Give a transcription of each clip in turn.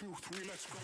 2, 3, let's go.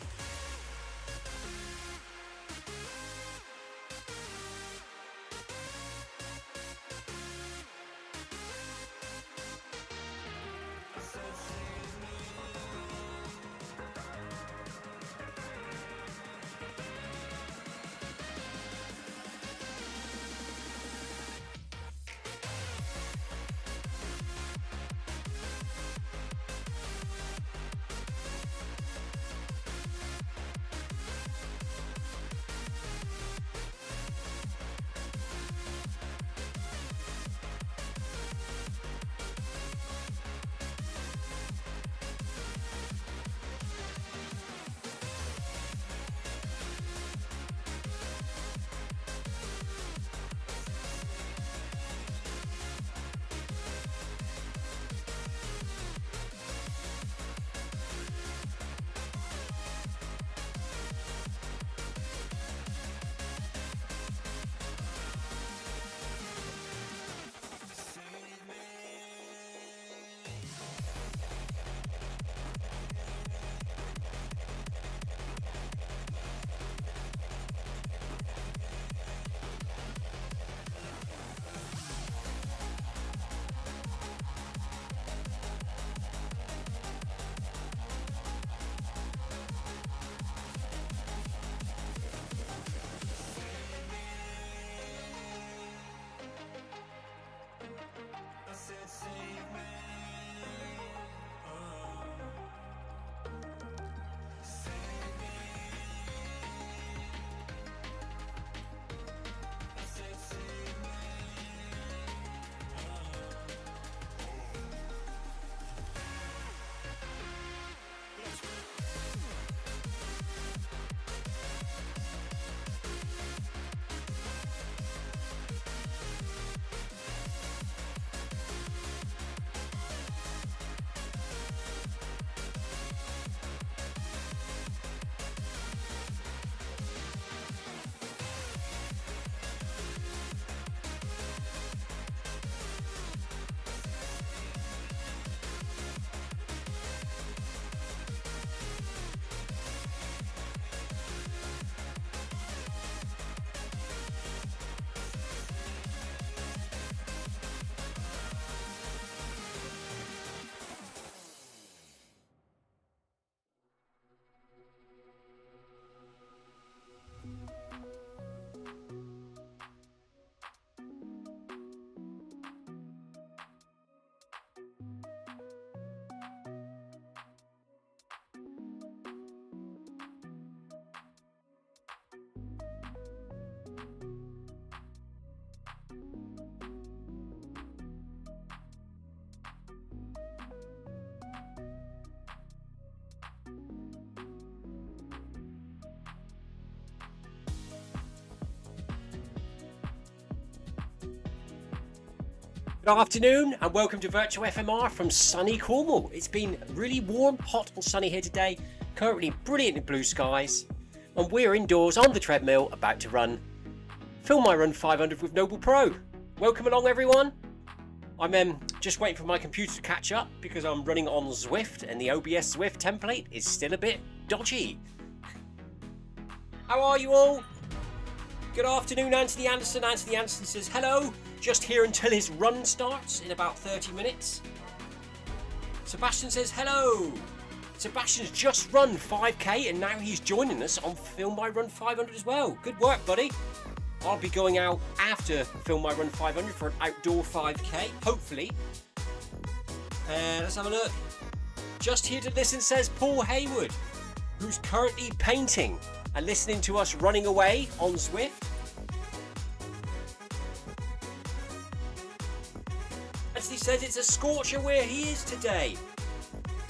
Good afternoon and welcome to Virtual FMR from sunny Cornwall. It's been really warm, hot and sunny here today, currently brilliant blue skies, and we're indoors on the treadmill about to film my Run 500 with NoblePro. Welcome along everyone. I'm just waiting for my computer to catch up because I'm running on Zwift and the OBS Zwift template is still a bit dodgy. How are you all? Good afternoon, Anthony Anderson. Anthony Anderson says hello. Just here until his run starts in about 30 minutes. Sebastian says hello. Sebastian's just run 5k and now he's joining us on Film My Run 500 as well. Good work, buddy. I'll be going out after Film My Run 500 for an outdoor 5k, hopefully. Let's have a look. Just here to listen, says Paul Hayward, who's currently painting and listening to us running away on Zwift. He says it's a scorcher where he is today.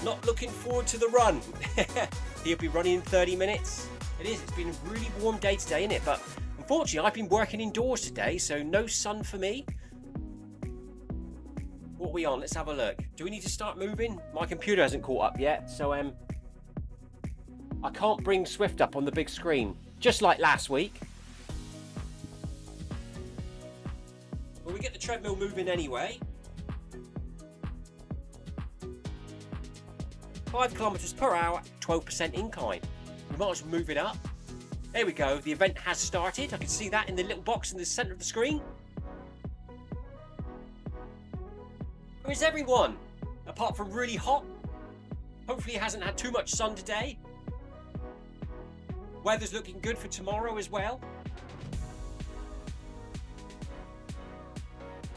Not looking forward to the run. He'll be running in 30 minutes. It's been a really warm day today, isn't it? But unfortunately, I've been working indoors today, so no sun for me. What are we on? Let's have a look. Do we need to start moving? My computer hasn't caught up yet, so I can't bring Zwift up on the big screen, just like last week. Well, we get the treadmill moving anyway. 5 kilometers per hour, 12% incline. We might as well move it up. There we go. The event has started. I can see that in the little box in the center of the screen. Where is everyone? Apart from really hot. Hopefully it hasn't had too much sun today. Weather's looking good for tomorrow as well.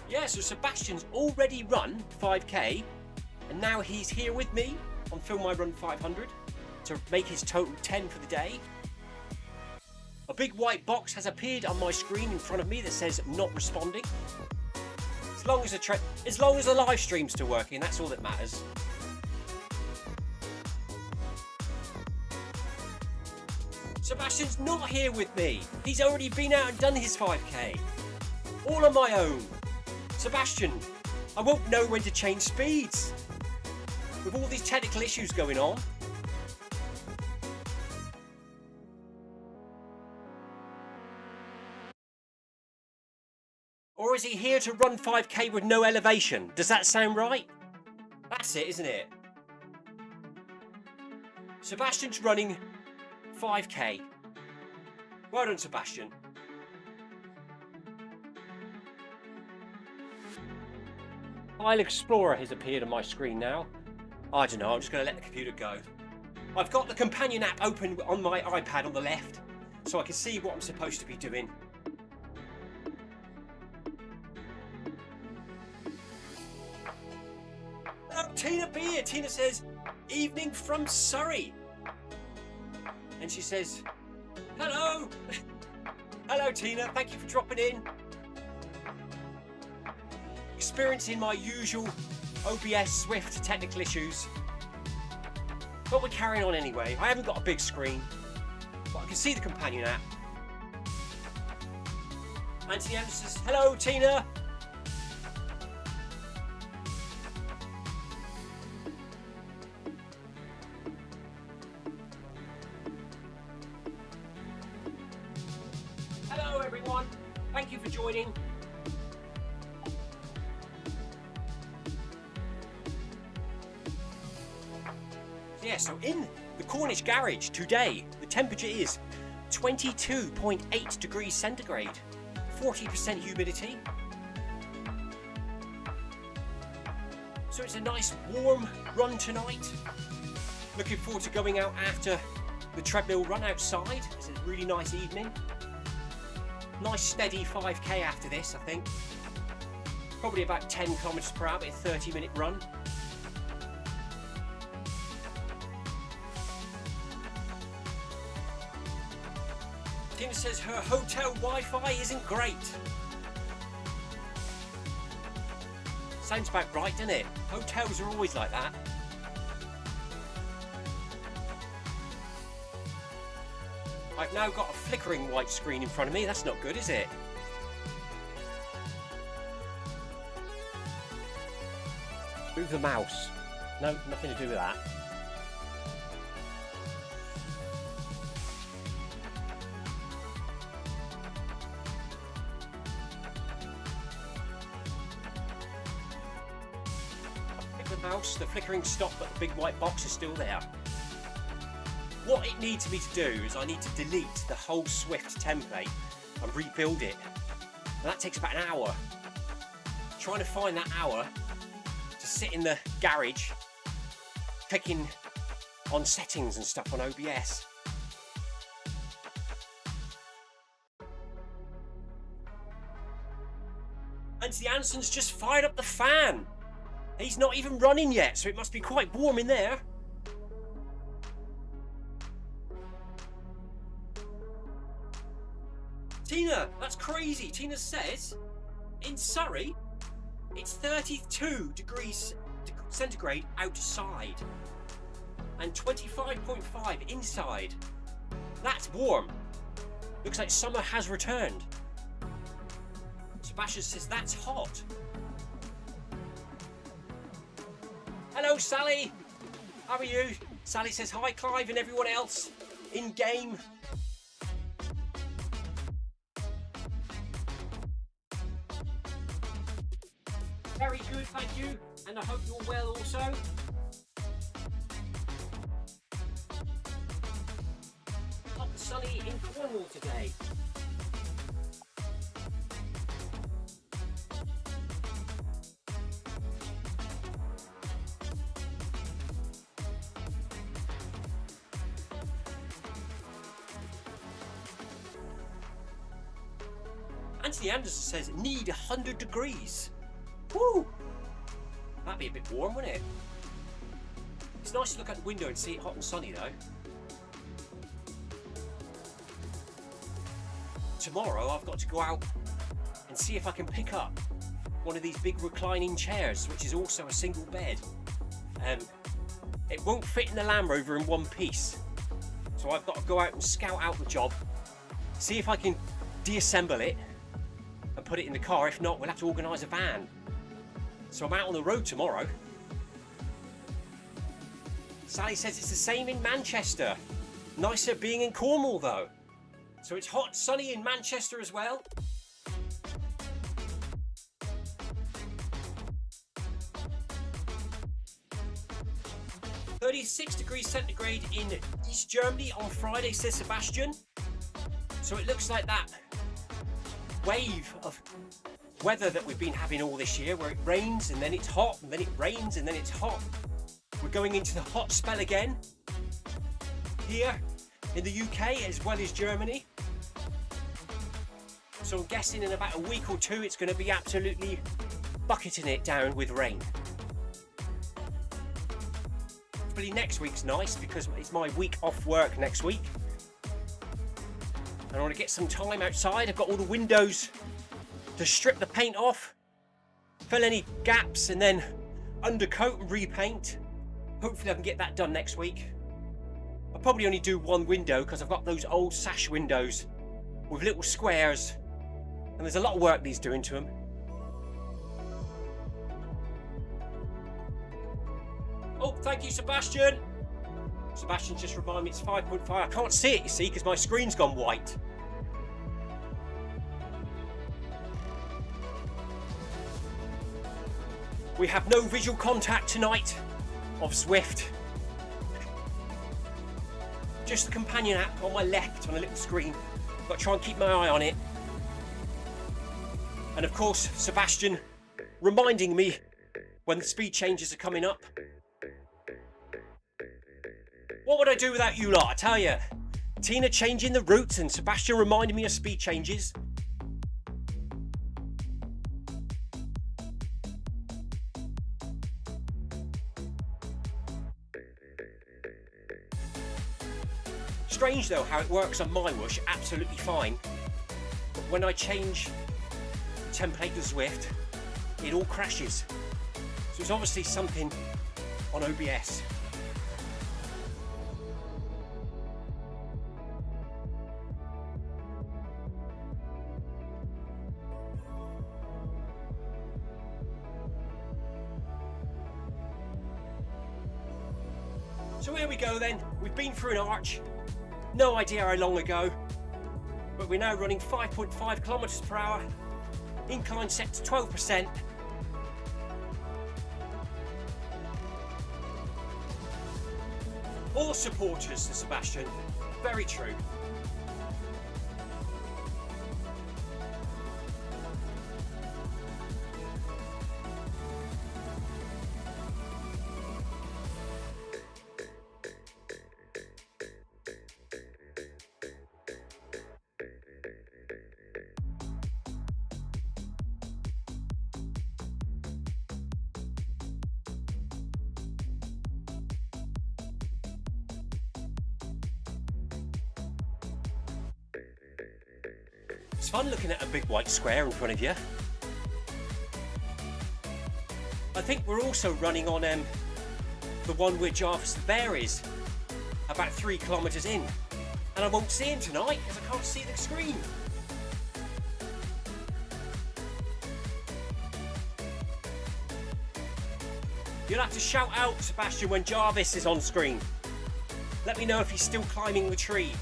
Yeah, so Sebastian's already run 5k and now he's here with me on Film My Run 500 to make his total 10 for the day. A big white box has appeared on my screen in front of me that says not responding. As long as the live stream's still working, that's all that matters. Sebastian's not here with me. He's already been out and done his 5k. All on my own. Sebastian, I won't know when to change speeds. With all these technical issues going on. Or is he here to run 5k with no elevation? Does that sound right? That's it, isn't it? Sebastian's running 5k. Well done, Sebastian. File Explorer has appeared on my screen now. I don't know, I'm just going to let the computer go. I've got the companion app open on my iPad on the left, so I can see what I'm supposed to be doing. Oh, Tina B here. Tina says, evening from Surrey. And she says, hello. Hello, Tina. Thank you for dropping in. Experiencing my usual OBS Zwift technical issues, but we're carrying on anyway. I haven't got a big screen, but I can see the companion app. Anthony Anderson says, hello Tina. Hello everyone, thank you for joining. Yeah, so in the Cornish garage today, the temperature is 22.8 degrees centigrade, 40% humidity. So it's a nice warm run tonight. Looking forward to going out after the treadmill run outside. It's a really nice evening. Nice steady 5k after this, I think. Probably about 10 kilometers per hour, a 30-minute run. Tina says her hotel Wi-Fi isn't great. Sounds about right, doesn't it? Hotels are always like that. I've now got a flickering white screen in front of me. That's not good, is it? Move the mouse. No, nothing to do with that. Pick the mouse, the flickering stopped, but the big white box is still there. What it needs me to do is I need to delete the whole Zwift template and rebuild it. And that takes about an hour. Trying to find that hour to sit in the garage clicking on settings and stuff on OBS. Anthony Anson's just fired up the fan. He's not even running yet, so it must be quite warm in there. Tina, that's crazy. Tina says in Surrey it's 32 degrees centigrade outside and 25.5 inside. That's warm. Looks like summer has returned. Sebastian says that's hot. Hello Sally, how are you? Sally says hi Clive and everyone else in game. Very good, thank you, and I hope you're well also. Hot and sunny in Cornwall today. Anthony Anderson says need 100 degrees. Woo! That'd be a bit warm, wouldn't it? It's nice to look out the window and see it hot and sunny though. Tomorrow I've got to go out and see if I can pick up one of these big reclining chairs, which is also a single bed. It won't fit in the Land Rover in one piece. So I've got to go out and scout out the job, see if I can deassemble it and put it in the car. If not, we'll have to organise a van. So I'm out on the road tomorrow. Sally says it's the same in Manchester. Nicer being in Cornwall though. So it's hot and sunny in Manchester as well. "36 degrees centigrade in East Germany on Friday," says Sebastian. So it looks like that wave of weather that we've been having all this year, where it rains and then it's hot and then it rains and then it's hot. We're going into the hot spell again here in the UK as well as Germany. So I'm guessing in about a week or two it's going to be absolutely bucketing it down with rain. Hopefully next week's nice because it's my week off work next week. And I want to get some time outside. I've got all the windows to strip the paint off, fill any gaps and then undercoat and repaint. Hopefully I can get that done next week. I'll probably only do one window because I've got those old sash windows with little squares and there's a lot of work needs doing to them. Oh, thank you Sebastian. Sebastian just reminded me it's 5.5. I can't see it, you see, because my screen's gone white. We have no visual contact tonight of Zwift. Just the companion app on my left on a little screen. Got to try and keep my eye on it. And of course, Sebastian reminding me when the speed changes are coming up. What would I do without you lot, I tell you? Tina changing the routes and Sebastian reminding me of speed changes. Strange though how it works on my Whoosh, absolutely fine. But when I change the template to Zwift, it all crashes. So it's obviously something on OBS. So here we go then. We've been through an arch. No idea how long ago. But we're now running 5.5 kilometers per hour. Incline set to 12%. All supporters to Sebastian. Very true. It's fun looking at a big white square in front of you. I think we're also running on the one where Jarvis the Bear is, about 3 kilometres in. And I won't see him tonight because I can't see the screen. You'll have to shout out, Sebastian, when Jarvis is on screen. Let me know if he's still climbing the tree.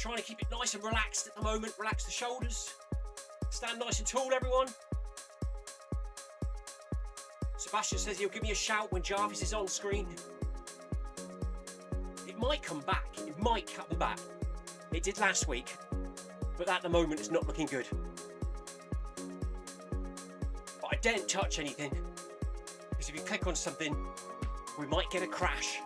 Trying to keep it nice and relaxed at the moment. Relax the shoulders. Stand nice and tall, everyone. Sebastian says he'll give me a shout when Jarvis is on screen. It might come back. It might come back. It did last week. But at the moment, it's not looking good. But I daren't touch anything. Because if you click on something, we might get a crash.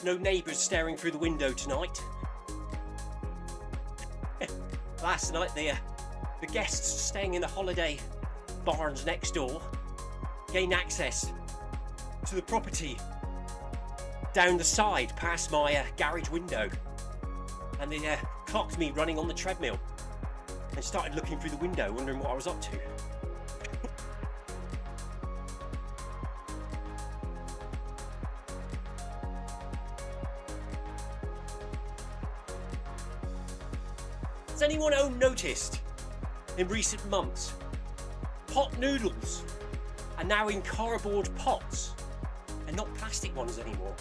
No neighbours staring through the window tonight. Last night the guests staying in the holiday barns next door gained access to the property down the side past my garage window, and they clocked me running on the treadmill and started looking through the window wondering what I was up to. Has anyone noticed in recent months pot noodles are now in cardboard pots and not plastic ones anymore?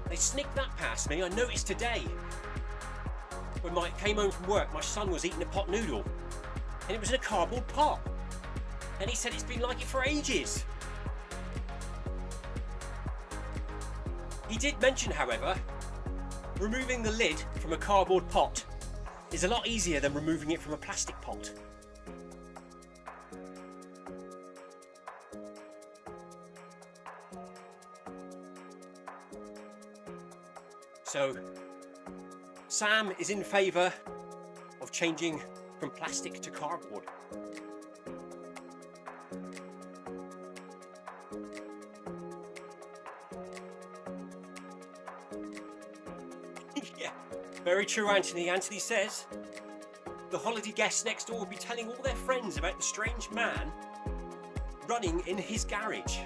They sneaked that past me. I noticed today when I came home from work, my son was eating a pot noodle and it was in a cardboard pot, and he said it's been like it for ages. He did mention, however, removing the lid from a cardboard pot is a lot easier than removing it from a plastic pot. So, Sam is in favour of changing from plastic to cardboard. Yeah, very true, Anthony. Anthony says the holiday guests next door will be telling all their friends about the strange man running in his garage.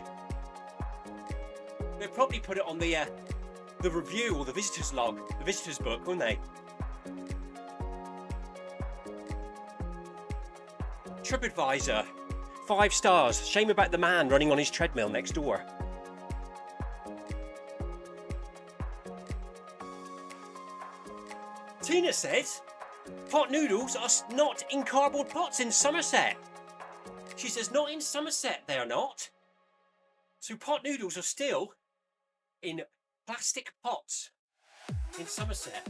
They'll probably put it on the review or the visitor's log, the visitor's book, won't they? TripAdvisor, 5 stars. Shame about the man running on his treadmill next door. Tina says pot noodles are not in cardboard pots in Somerset. She says not in Somerset they are not. So pot noodles are still in plastic pots in Somerset.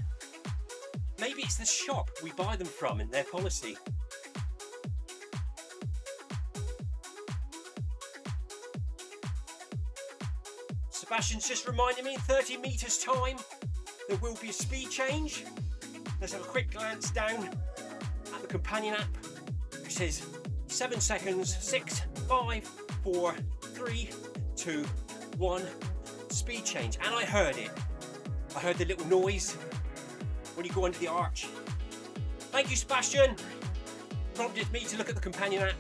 Maybe it's the shop we buy them from in their policy. Sebastian's just reminded me in 30 metres time there will be a speed change. Let's have a quick glance down at the companion app, which says 7 seconds, 6, 5, 4, 3, 2, 1, speed change. And I heard it. I heard the little noise. when you go under the arch. Thank you, Sebastian. Prompted me to look at the companion app.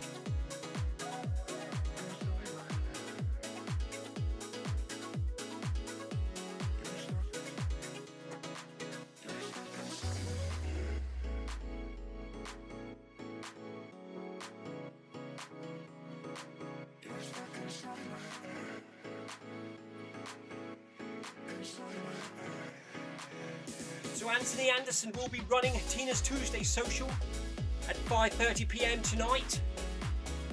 So Anthony Anderson will be running Tina's Tuesday social at 5:30 PM tonight.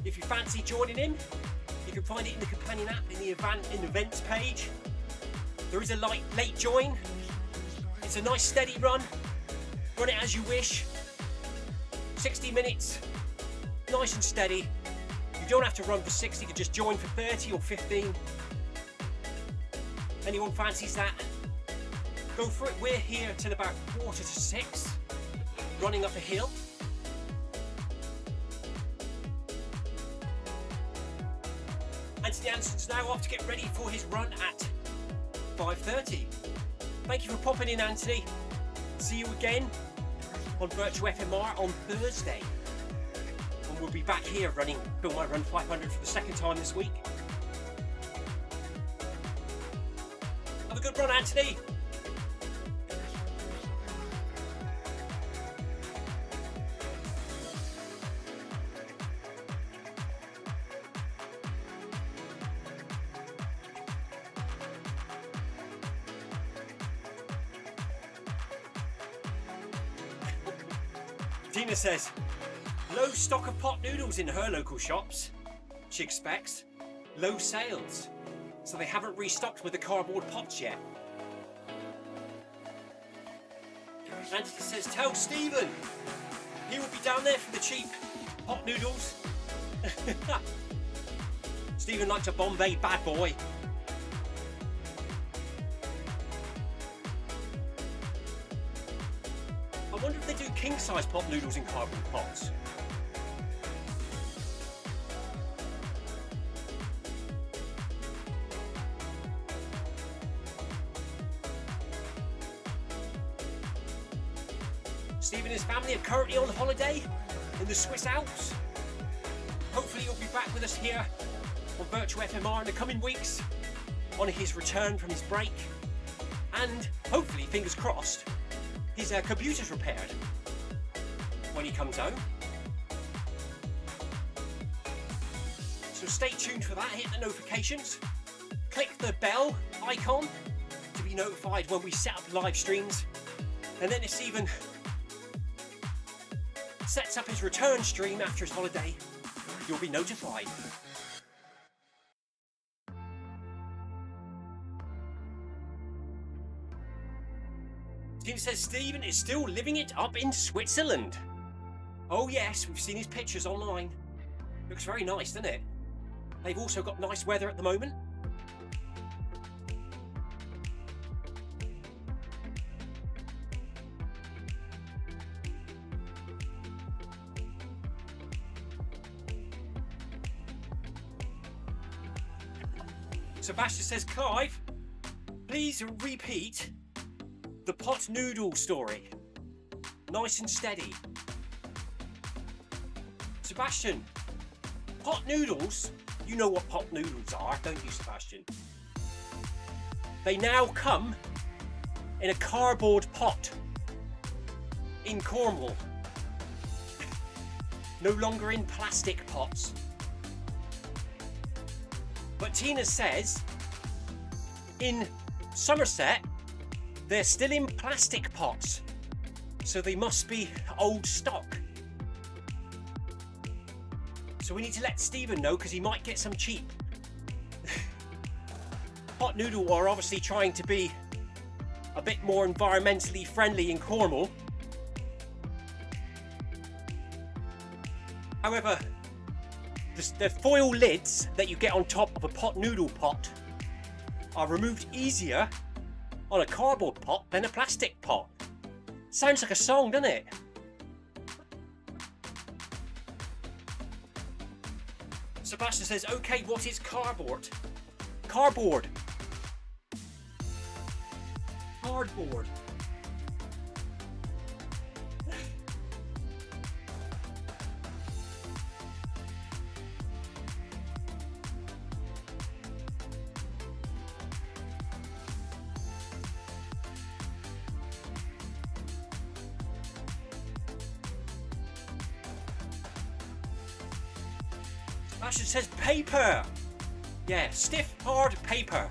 If you fancy joining him, you can find it in the companion app in the events page. There is a late join. It's a nice steady run. Run it as you wish. 60 minutes, nice and steady. You don't have to run for 60, you can just join for 30 or 15. Anyone fancies that? Go for it. We're here till about 5:45, running up a hill. Anthony Anderson's now off to get ready for his run at 5:30. Thank you for popping in, Anthony. See you again on Virtual FMR on Thursday. And we'll be back here running Bill Might Run 500 for the second time this week. Have a good run, Anthony. Tina says, low stock of pot noodles in her local shops. She expects low sales, so they haven't restocked with the cardboard pots yet. Anthony says, tell Stephen he will be down there for the cheap pot noodles. Stephen likes a Bombay bad boy. I wonder if they do king-size pot noodles in cardboard pots. Steve and his family are currently on holiday in the Swiss Alps. Hopefully he'll be back with us here on Virtual FMR in the coming weeks on his return from his break. And hopefully, fingers crossed, his computer's repaired when he comes home. So stay tuned for that, hit the notifications, click the bell icon to be notified when we set up live streams, and then if Stephen sets up his return stream after his holiday, you'll be notified. Steve says Stephen is still living it up in Switzerland. Oh yes, we've seen his pictures online. Looks very nice, doesn't it? They've also got nice weather at the moment. Sebastian says, Clive, please repeat the pot noodle story. Nice and steady. Sebastian, pot noodles, you know what pot noodles are, don't you, Sebastian? They now come in a cardboard pot in Cornwall. No longer in plastic pots. But Tina says in Somerset, they're still in plastic pots, so they must be old stock. So we need to let Stephen know because he might get some cheap. Pot Noodle are obviously trying to be a bit more environmentally friendly in Cornwall. However, the foil lids that you get on top of a pot noodle pot are removed easier on a cardboard pot than a plastic pot. Sounds like a song, doesn't it? Sebastian says, okay, what is cardboard? Cardboard. Cardboard. Sebastian says paper. Yeah, stiff, hard paper.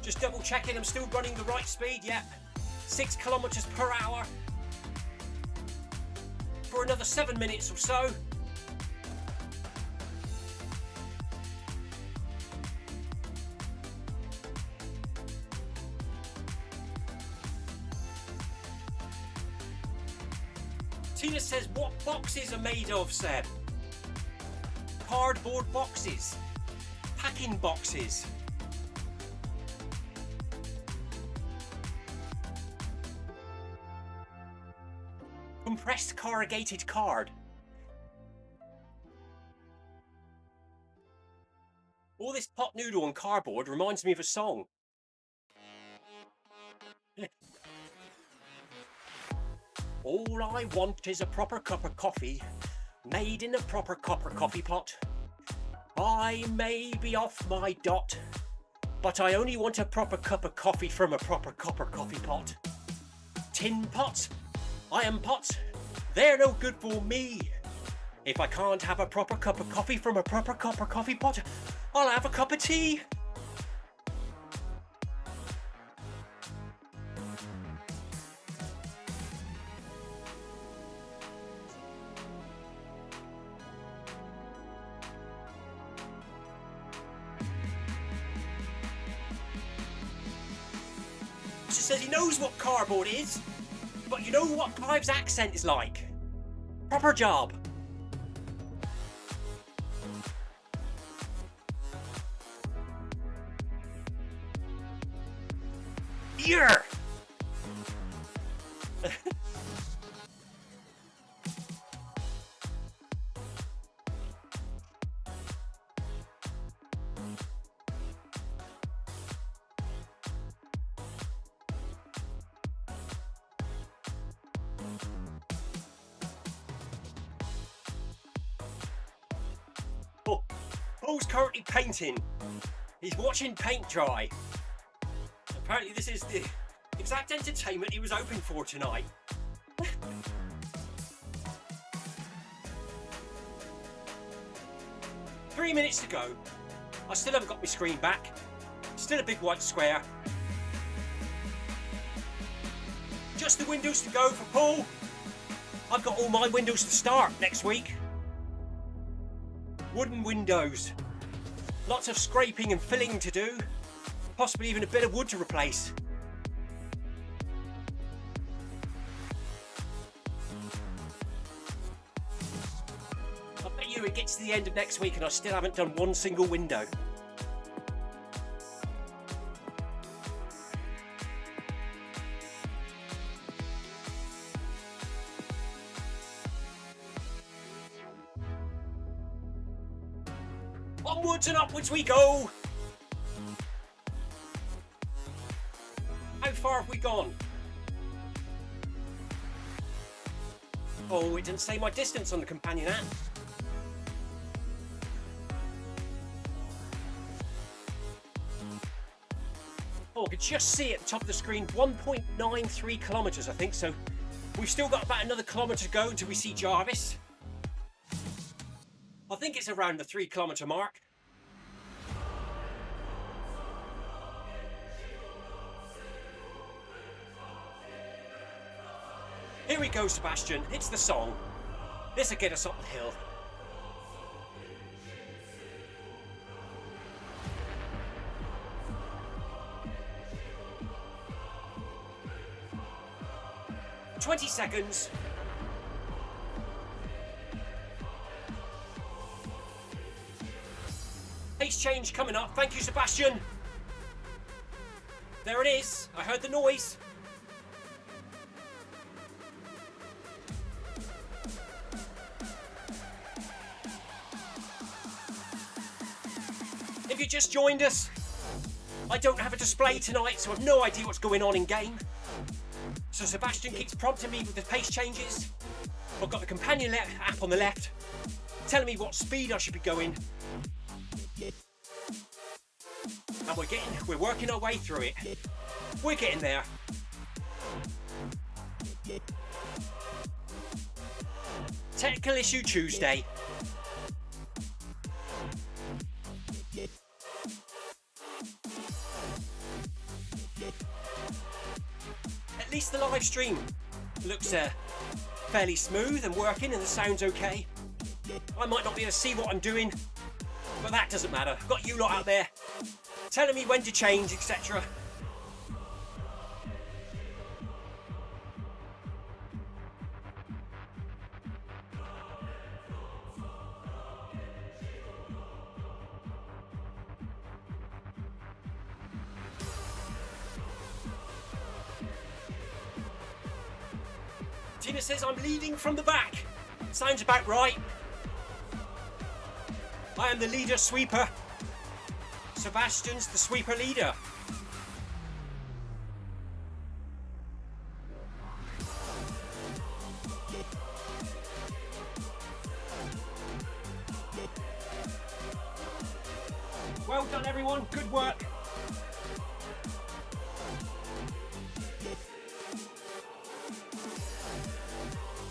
Just double checking I'm still running the right speed. Yep, 6 kilometers per hour for another 7 minutes or so. Tina says, what boxes are made of, Seb? Cardboard boxes, packing boxes. Compressed corrugated card. All this pot noodle and cardboard reminds me of a song. All I want is a proper cup of coffee, made in a proper copper coffee pot. I may be off my dot, but I only want a proper cup of coffee from a proper copper coffee pot. Tin pots, iron pots, they're no good for me. If I can't have a proper cup of coffee from a proper copper coffee pot, I'll have a cup of tea. She says he knows what cardboard is, but you know what Clive's accent is like? Proper job. Yeah. Paul's currently painting. He's watching paint dry. Apparently this is the exact entertainment he was hoping for tonight. 3 minutes to go. I still haven't got my screen back. Still a big white square. Just the windows to go for Paul. I've got all my windows to start next week. Wooden windows. Lots of scraping and filling to do. Possibly even a bit of wood to replace. I bet you it gets to the end of next week and I still haven't done one single window. Onwards and upwards we go! How far have we gone? Oh, it didn't say my distance on the companion app. Oh, I could just see at the top of the screen 1.93 kilometres, I think, so we've still got about another kilometre to go until we see Jarvis. I think it's around the 3 kilometre mark. Here we go, Sebastian. It's the song. This'll get us up the hill. "20 seconds. Pace change coming up. Thank you, Sebastian. There it is. I heard the noise. If you just joined us, I don't have a display tonight, so I've no idea what's going on in game. So Sebastian keeps prompting me with the pace changes. I've got the companion app on the left, telling me what speed I should be going. And we're working our way through it. We're getting there. Technical issue Tuesday. At least the live stream looks fairly smooth and working, and the sound's okay. I might not be able to see what I'm doing, but that doesn't matter. I've got you lot out there telling me when to change, etc. Tina says I'm leading from the back. Sounds about right. I am the leader sweeper. Sebastian's the sweeper leader. Well done everyone, good work.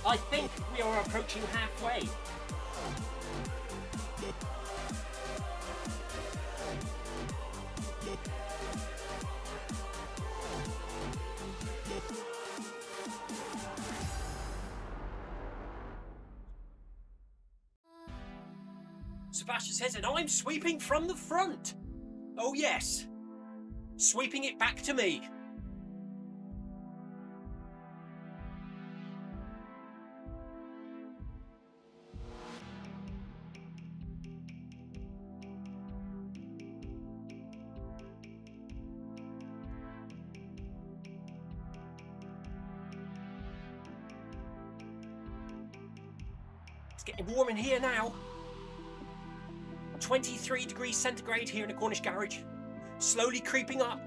I think we are approaching halfway. Sebastian says, and I'm sweeping from the front. Oh yes, sweeping it back to me. It's getting warm in here now. 23 degrees centigrade here in the Cornish garage. Slowly creeping up.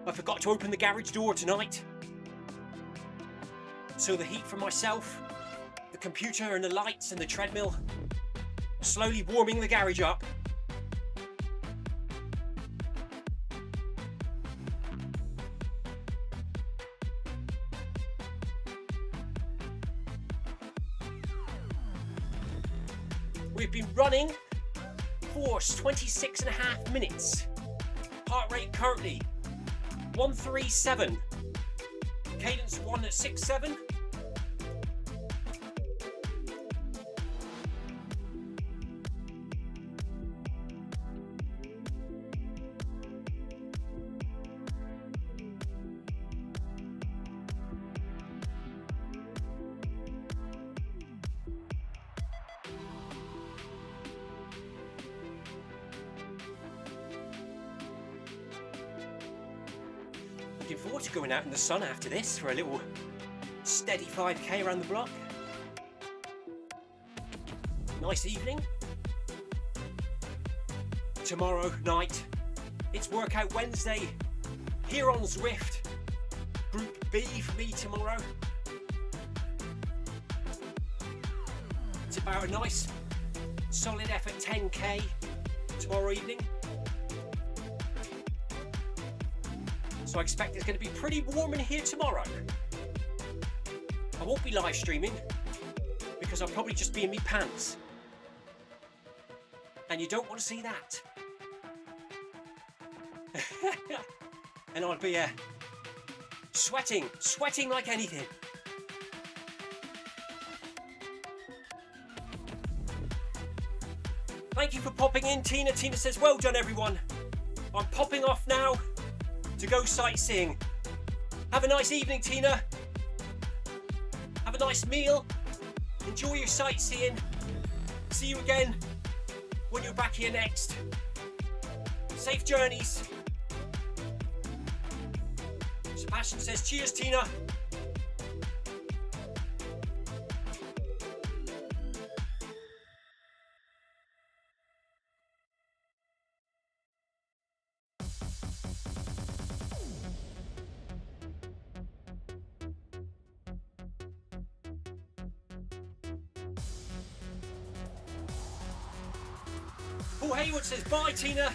I forgot to open the garage door tonight. So the heat from myself, the computer and the lights and the treadmill are slowly warming the garage up. We've been running for 26.5 minutes. Heart rate currently 137. Cadence 167. Looking forward to going out in the sun after this for a little steady 5k around the block. Nice evening. Tomorrow night, it's Workout Wednesday here on Zwift. Group B for me tomorrow. It's about a nice solid effort 10k tomorrow evening. So I expect it's going to be pretty warm in here tomorrow. I won't be live streaming because I'll probably just be in my pants. And you don't want to see that. And I'll be sweating like anything. Thank you for popping in, Tina. Tina says, well done, everyone. I'm popping off now to go sightseeing. Have a nice evening, Tina. Have a nice meal. Enjoy your sightseeing. See you again when you're back here next. Safe journeys. Sebastian says, cheers, Tina. Paul Haywood says, bye Tina.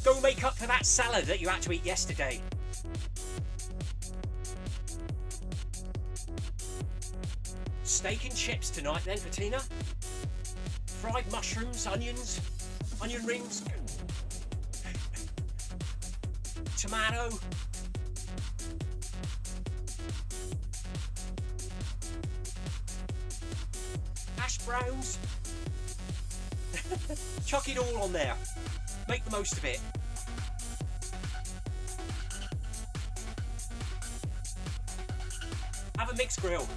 Go make up for that salad that you had to eat yesterday. Steak and chips tonight then for Tina. Fried mushrooms, onions, onion rings, tomato. Hash browns. Chuck it all on there. Make the most of it. Have a mixed grill.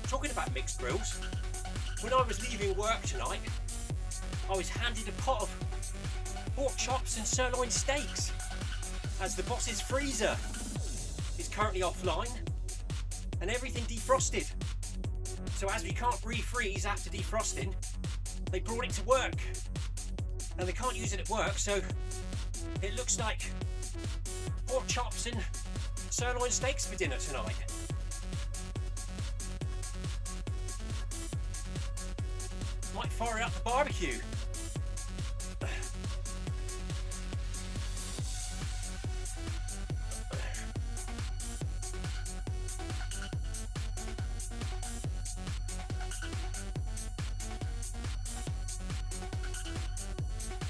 Talking about mixed grills, when I was leaving work tonight, I was handed a pot of pork chops and sirloin steaks, as the boss's freezer is currently offline and everything defrosted. So as we can't refreeze after defrosting, they brought it to work. And they can't use it at work, so it looks like pork chops and sirloin steaks for dinner tonight. Might fire up the barbecue.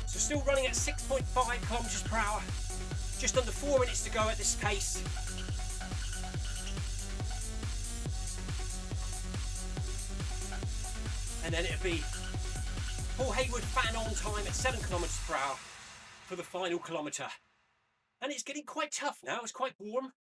So still running at 6.5 kilometers per hour. Just under 4 minutes to go at this pace. And then it'll be Paul Haywood fan on time at 7 kilometers per hour for the final kilometer. And it's getting quite tough now, it's quite warm.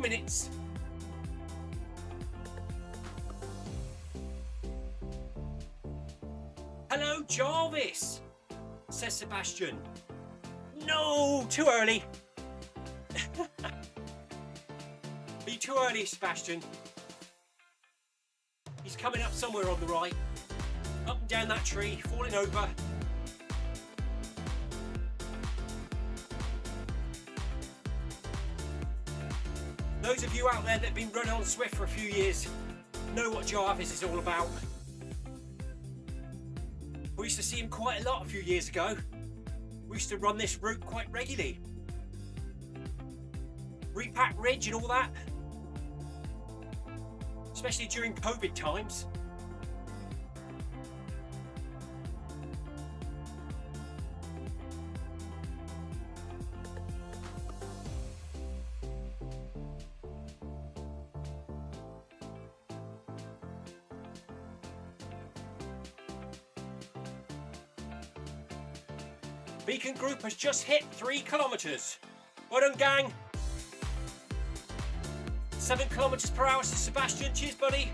Minutes. Hello, Jarvis, says Sebastian. No, too early. Be too early, Sebastian. He's coming up somewhere on the right, up and down that tree, falling over. Those of you out there that have been running on Zwift for a few years know what Jarvis is all about. We used to see him quite a lot a few years ago. We used to run this route quite regularly. Repack Ridge and all that. Especially during COVID times. Beacon Group has just hit 3 kilometers. Well done, gang. 7 kilometers per hour to Sebastian. Cheers, buddy.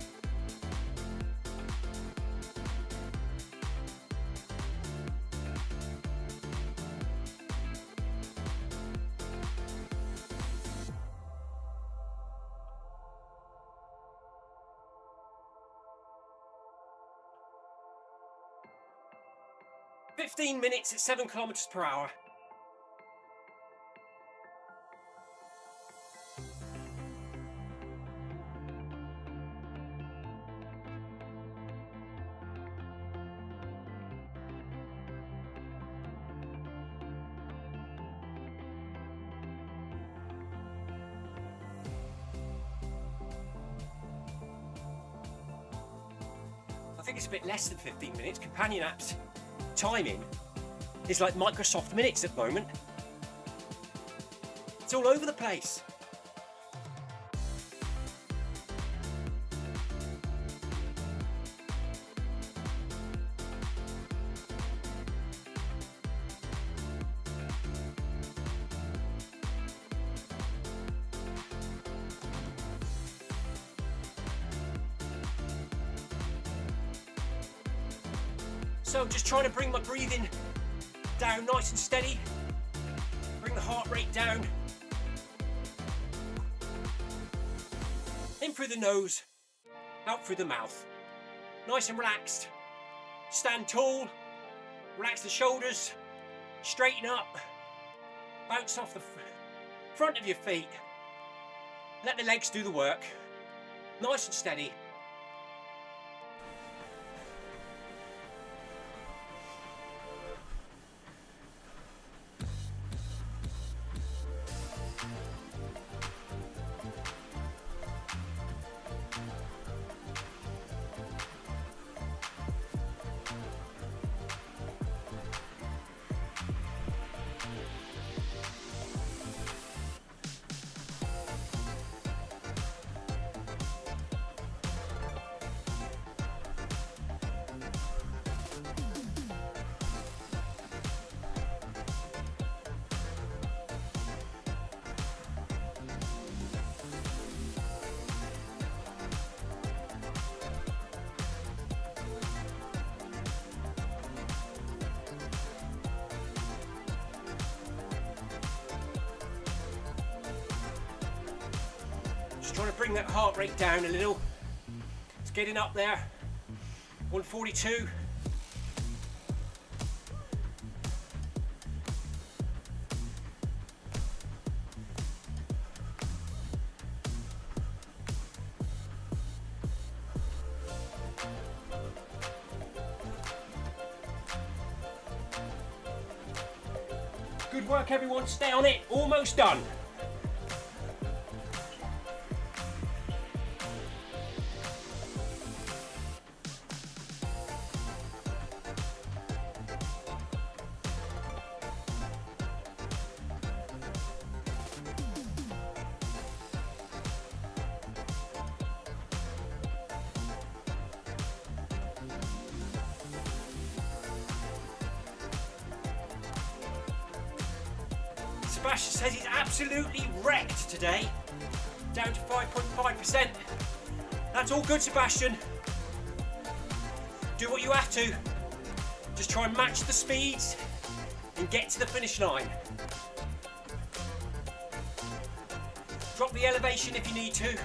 "15 minutes at 7 kilometers per hour. I think it's a bit less than 15 minutes. Companion apps timing is like Microsoft Minutes at the moment. It's all over the place. So I'm just trying to bring my breathing down nice and steady. Bring the heart rate down. In through the nose, out through the mouth. Nice and relaxed. Stand tall, relax the shoulders, straighten up, bounce off the front of your feet. Let the legs do the work. Nice and steady. Trying to bring that heart rate down a little. It's getting up there. 142. Good work, everyone. Stay on it. Almost done. Sebastian says he's absolutely wrecked today, down to 5.5%. That's all good, Sebastian. Do what you have to. Just try and match the speeds and get to the finish line. Drop the elevation if you need to.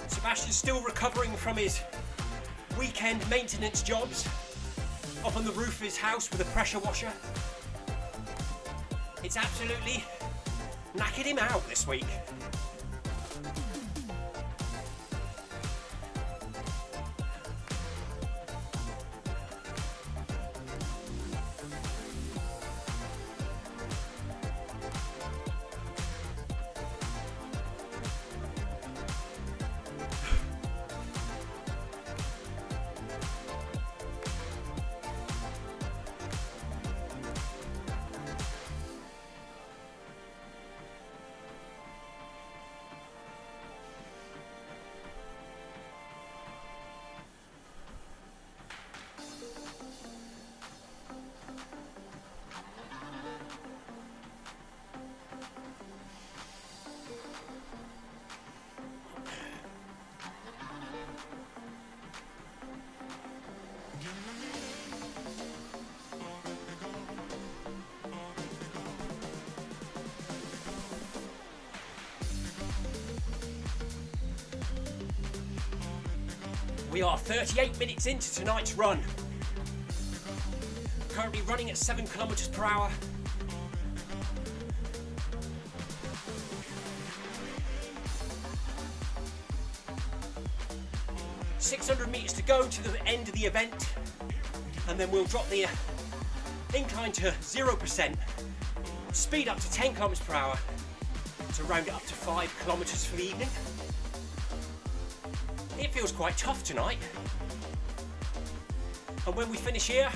Sebastian's still recovering from his weekend maintenance jobs up on the roof of his house with a pressure washer. It's absolutely knackered him out this week. We are 38 minutes into tonight's run. Currently running at 7 kilometers per hour. $600 meters to go to the end of the event, and then we'll drop the incline to 0%, speed up to 10 kilometers per hour to round it up to 5 kilometers for the evening. It feels quite tough tonight. And when we finish here,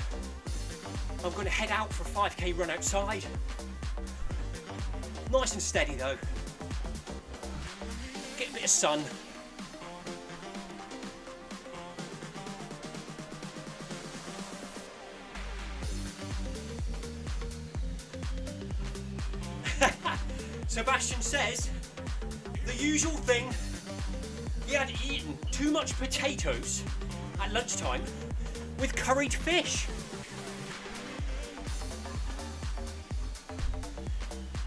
I'm going to head out for a 5k run outside. Nice and steady though. Get a bit of sun. Sebastian says the usual thing. He had eaten too much potatoes at lunchtime with curried fish.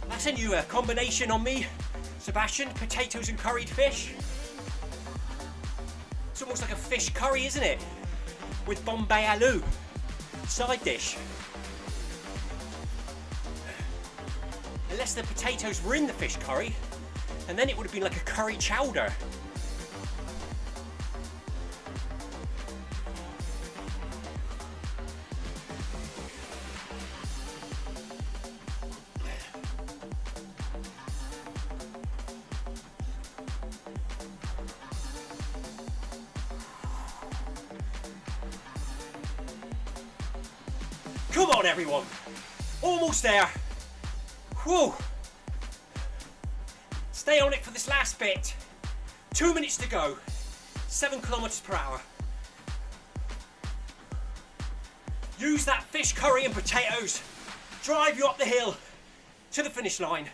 That's a new combination on me, Sebastian. Potatoes and curried fish. It's almost like a fish curry, isn't it? With Bombay aloo, side dish. Unless the potatoes were in the fish curry, and then it would have been like a curry chowder. Come on everyone, almost there. Whew. Stay on it for this last bit. 2 minutes to go, 7 kilometers per hour. Use that fish curry and potatoes, drive you up the hill to the finish line.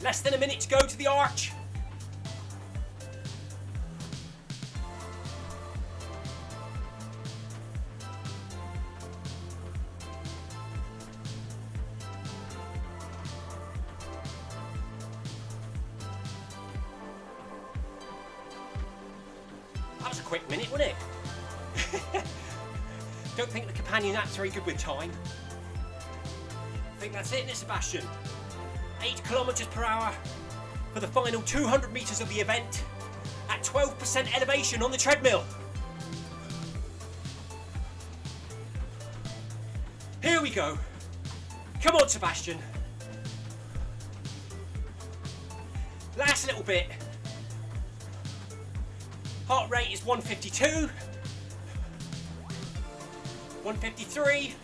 Less than a minute to go to the arch. That was a quick minute, wasn't it? Don't think the companion app's very good with time. I think that's it, isn't it, Sebastian? 8 kilometers per hour for the final 200 meters of the event at 12% elevation on the treadmill. Here we go. Come on, Sebastian. Last little bit. Heart rate is 152, 153.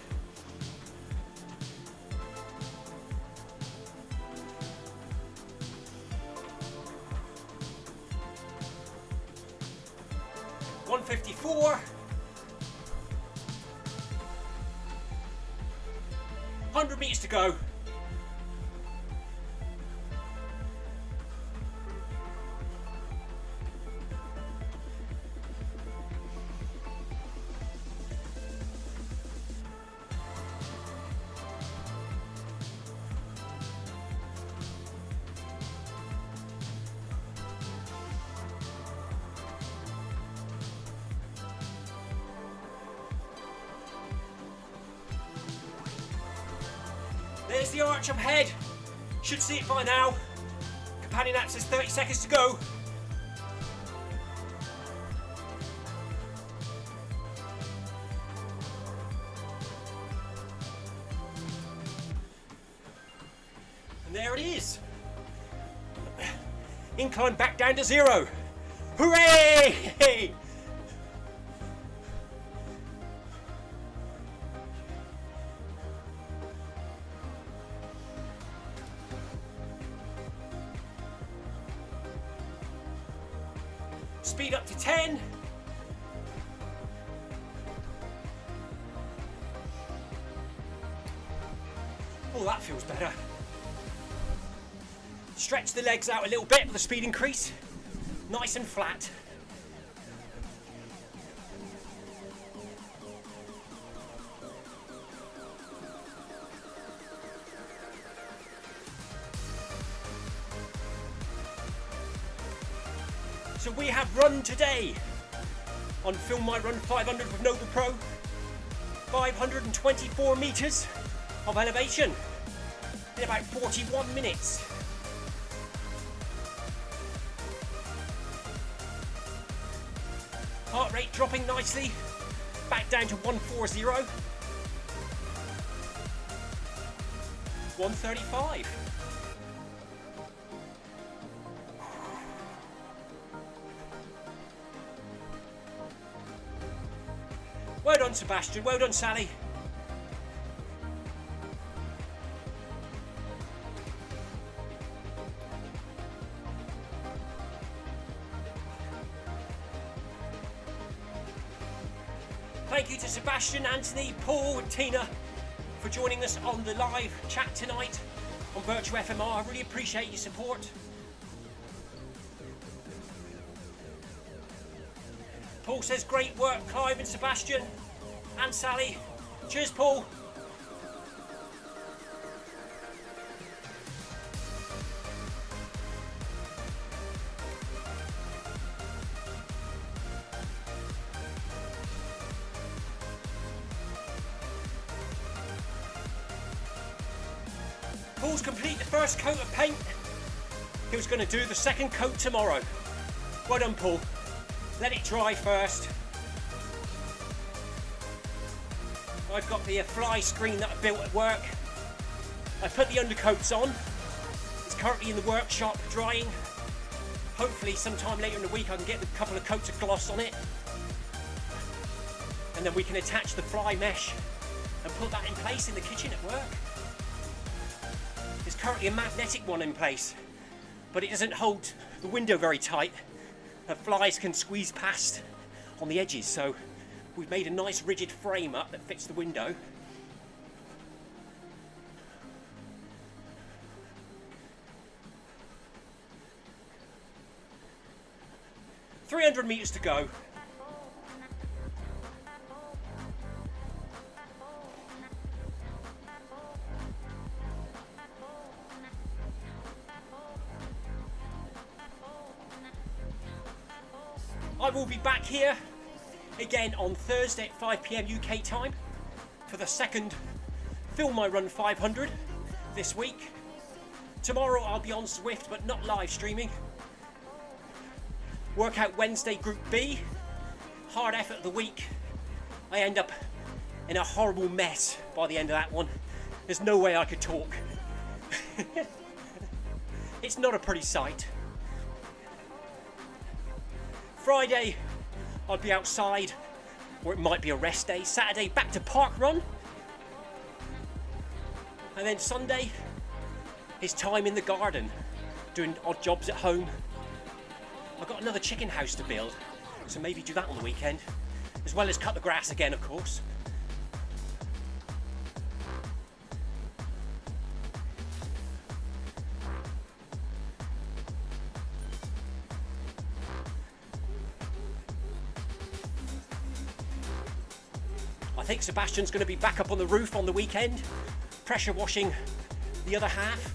154. 100 meters to go. There's the arch up ahead. Should see it by now. Companion app says 30 seconds to go. And there it is. Incline back down to 0. Hooray! Speed up to 10. Oh, that feels better. Stretch the legs out a little bit with the speed increase. Nice and flat. So we have run today on Film My Run 500 with NoblePro. 524 meters of elevation in about 41 minutes. Heart rate dropping nicely, back down to 140. 135. Well done, done, Sebastian. Well done, Sally. Thank you to Sebastian, Anthony, Paul and Tina for joining us on the live chat tonight on Virtual FMR. I really appreciate your support. Paul says, great work, Clive and Sebastian and Sally. Cheers, Paul. Paul's completed the first coat of paint. He was going to do the second coat tomorrow. Well done, Paul. Let it dry first. I've got the fly screen that I built at work. I put the undercoats on. It's currently in the workshop drying. Hopefully sometime later in the week I can get a couple of coats of gloss on it. And then we can attach the fly mesh and put that in place in the kitchen at work. There's currently a magnetic one in place, but it doesn't hold the window very tight. The flies can squeeze past on the edges, so we've made a nice rigid frame up that fits the window. "300 meters to go." I will be back here again on Thursday at 5 PM UK time for the second Film My Run 500 this week. Tomorrow I'll be on Zwift but not live streaming. Workout Wednesday Group B, hard effort of the week. I end up in a horrible mess by the end of that one. There's no way I could talk. It's not a pretty sight. Friday, I'll be outside, or it might be a rest day. Saturday, back to park run. And then Sunday is time in the garden, doing odd jobs at home. I've got another chicken house to build, so maybe do that on the weekend, as well as cut the grass again, of course. I think Sebastian's going to be back up on the roof on the weekend, pressure washing the other half.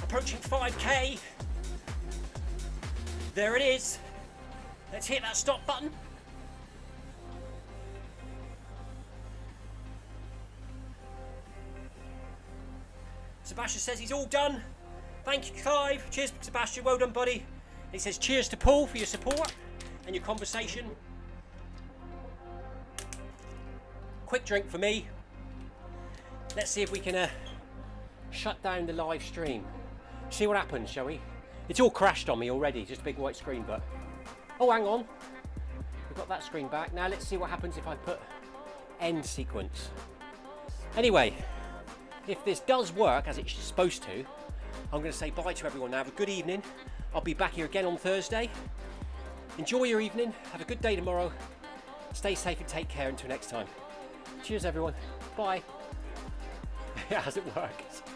Approaching 5k. There it is. Let's hit that stop button. Sebastian says he's all done. Thank you, Clive. Cheers, Sebastian. Well done, buddy. He says cheers to Paul for your support and your conversation. Quick drink for me. Let's see if we can shut down the live stream. See what happens, shall we? It's all crashed on me already, just a big white screen, but... Oh, hang on. We've got that screen back. Now let's see what happens if I put end sequence. Anyway, if this does work as it's supposed to, I'm going to say bye to everyone now. Have a good evening. I'll be back here again on Thursday. Enjoy your evening. Have a good day tomorrow. Stay safe and take care until next time. Cheers, everyone. Bye. It hasn't worked.